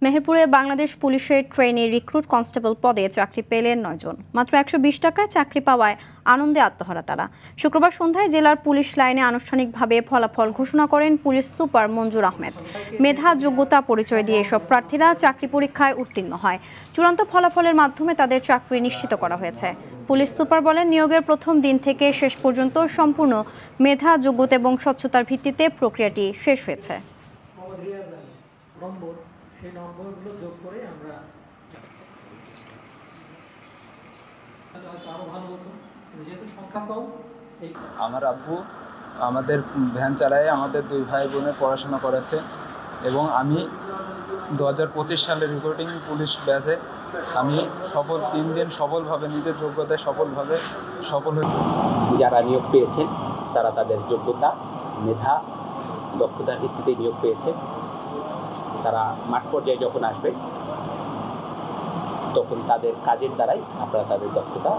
মেহেরপুরে বাংলাদেশ পুলিশের trainee recruit constable পদে চাকরি পেলেন ৯ জন। মাত্র ১২০ টাকায় চাকরি পাওয়ায় আনন্দে আত্মহারা তারা। শুক্রবার সন্ধ্যায় জেলার পুলিশ লাইনে আনুষ্ঠানিকভাবে ফলাফল ঘোষণা করেন পুলিশ সুপার মঞ্জুর আহমেদ। মেধা যোগ্যতা পরিচয় দিয়ে এসব প্রার্থীরা চাকরি পরীক্ষায় উত্তীর্ণ হয়। চূড়ান্ত ফলাফলের মাধ্যমে তাদের চাকরি নিশ্চিত করা হয়েছে। পুলিশ সুপার বলেন, নিয়োগের প্রথম দিন থেকে শেষ পর্যন্ত সম্পূর্ণ মেধা, যোগ্যতা এবং স্বচ্ছতার ভিত্তিতে প্রক্রিয়াটি শেষ হয়েছে। সেই নম্বরগুলো যোগ করে আমরা আরো ভালো হতো, যেহেতু সংখ্যা কম। আমার আব্বু আমাদের ভ্যান চালায় আমাদের 2 ভাই বোনের পড়াশোনা করেছে এবং আমি 2025 সালে রিক্রুটিং পুলিশ ব্যাচে আমি 3 দিন সফলভাবে নিজের যোগ্যতায় সফল হয়ে। যারা নিয়োগ পেয়েছেন তারা তাদের যোগ্যতা, মেধা, দক্ষতার ভিত্তিতে নিয়োগ পেয়েছে। তারা মাঠ পর্যায়ে যখন আসবে তখন তাদের কাজের দ্বারাই আপনারা তাদের দক্ষতা